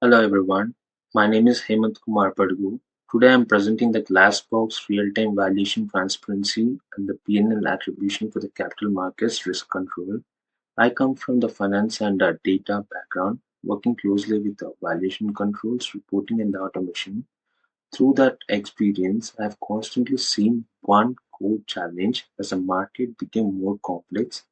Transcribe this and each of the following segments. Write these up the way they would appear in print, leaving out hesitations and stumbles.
Hello everyone, my name is Hemant Kumar Padgu. Today I am presenting the Glassbox real-time valuation transparency and the P&L attribution for the capital markets risk control. I come from the finance and data background, working closely with the valuation controls, reporting and the automation. Through that experience, I have constantly seen one core challenge as the market became more complex.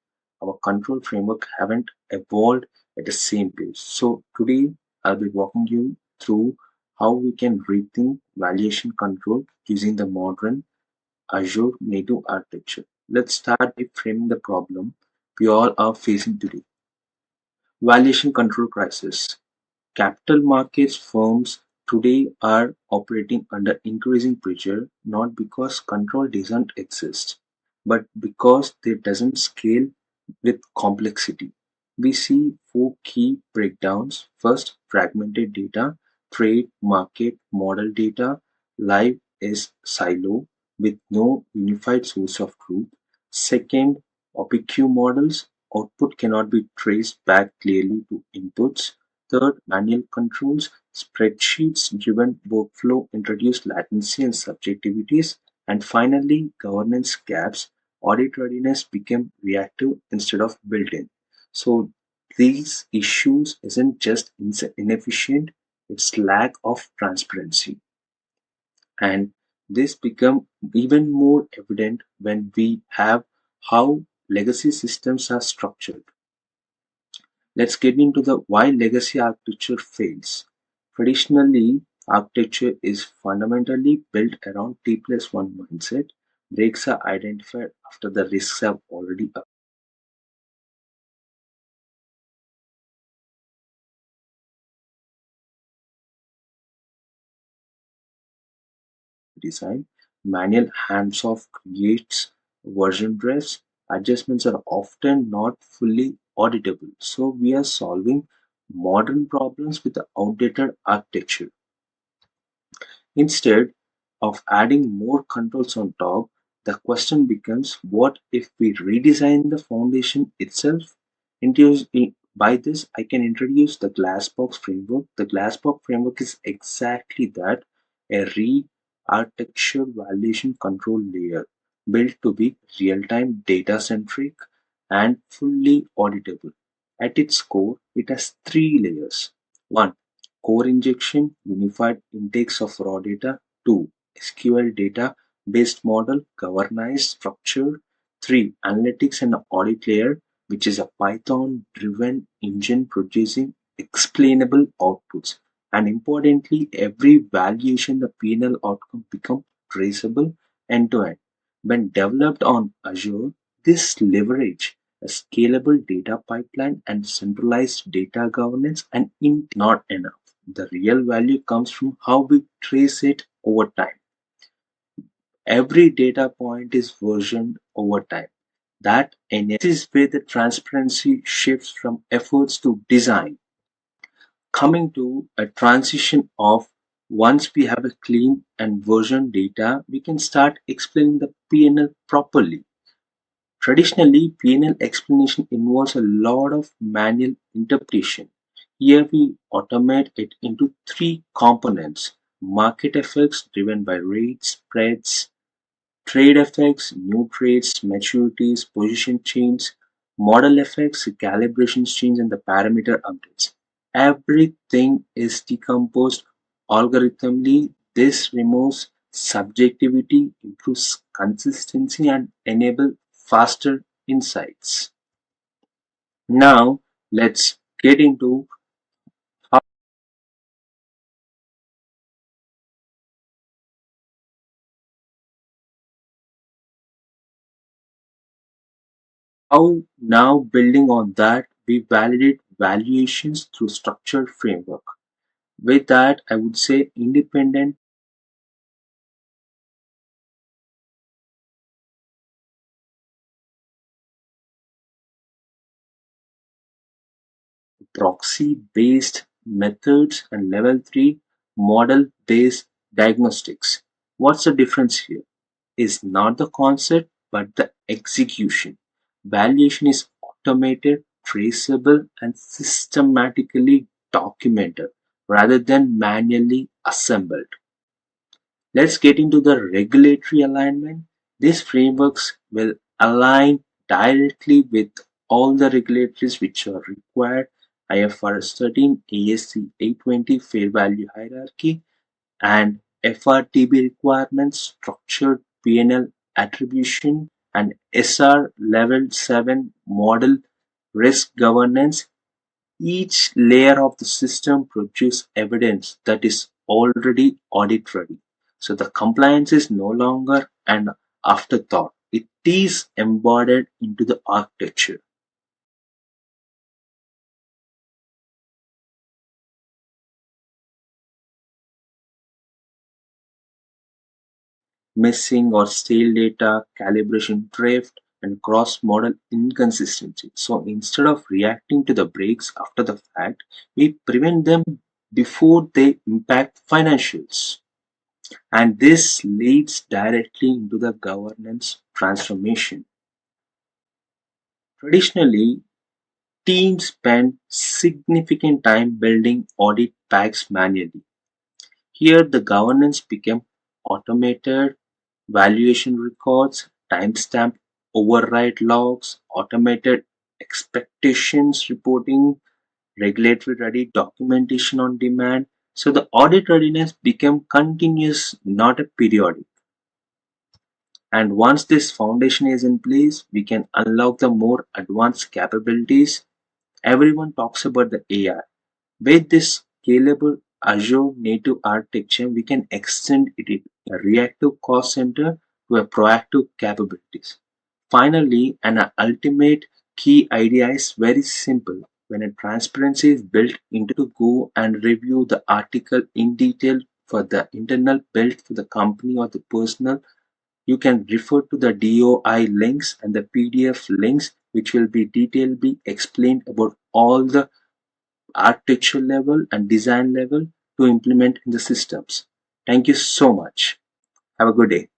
Our control framework haven't evolved at the same pace. So today I'll be walking you through how we can rethink valuation control using the modern Azure native architecture. Let's start by framing the problem we all are facing today. Valuation control crisis. Capital markets firms today are operating under increasing pressure not because control doesn't exist, but because they doesn't scale with complexity. We see four key breakdowns. First, fragmented data, trade, market, model data, live is silo with no unified source of truth. Second, opaque models, output cannot be traced back clearly to inputs. Third, manual controls, spreadsheets-driven workflow introduce latency and subjectivities. And finally, governance gaps, audit readiness became reactive instead of built-in. So these issues isn't just inefficient, it's lack of transparency. And this become even more evident when we have how legacy systems are structured. Let's get into the why legacy architecture fails. Traditionally, architecture is fundamentally built around T plus one mindset. Breaks are identified after the risks have already design. Manual hands-off creates version drifts. Adjustments are often not fully auditable. So we are solving modern problems with the outdated architecture. Instead of adding more controls on top, the question becomes what if we redesign the foundation itself? By this, I can introduce the Glassbox framework. The Glassbox framework is exactly that, a re-architectured validation control layer built to be real-time data-centric and fully auditable. At its core, it has three layers. One, core injection, unified intakes of raw data. Two, SQL data-based model, governized, structured. Three, analytics and audit layer, which is a Python-driven engine producing explainable outputs. And importantly, every valuation the P&L outcome become traceable end-to-end. When developed on Azure, this leverage a scalable data pipeline and centralized data governance and not enough. The real value comes from how we trace it over time. Every data point is versioned over time. This is where the transparency shifts from efforts to design. Coming to a transition of once we have a clean and version data, we can start explaining the P&L properly. Traditionally, P&L explanation involves a lot of manual interpretation. Here we automate it into three components: market effects driven by rates, spreads; trade effects, new trades, maturities, position change; model effects, calibrations change, and the parameter updates. Everything is decomposed algorithmically. This removes subjectivity, improves consistency, and enable faster insights. Now, let's get into how now building on that, we validate valuations through structured framework. With that, I would say independent proxy-based methods and level 3 model-based diagnostics. What's the difference here? Is not the concept but the execution. Valuation is automated, traceable, and systematically documented. rather than manually assembled. Let's get into the regulatory alignment. These frameworks will align directly with all the regulatories which are required: IFRS 13, ASC 820 fair value hierarchy, and FRTB requirements, structured P&L attribution, and SR Level 7 model risk governance. Each layer of the system produces evidence that is already audit ready. So the compliance is no longer an afterthought. It is embodied into the architecture. Missing or stale data, calibration drift, and cross-model inconsistency. So instead of reacting to the breaks after the fact, we prevent them before they impact financials. And this leads directly into the governance transformation. Traditionally, teams spend significant time building audit packs manually. Here, the governance became automated: valuation records, timestamp override logs, automated expectations reporting, regulatory ready documentation on demand. So the audit readiness became continuous, not a periodic. And once this foundation is in place, we can unlock the more advanced capabilities. Everyone talks about the AI. With this scalable Azure native architecture, we can extend it in a reactive cost center to a proactive capabilities. Finally, an ultimate key idea is very simple. When a transparency is built into go and review the article in detail for the internal build for the company or the personal, you can refer to the DOI links and the PDF links, which will be detailedly explained about all the architecture level and design level to implement in the systems. Thank you so much. Have a good day.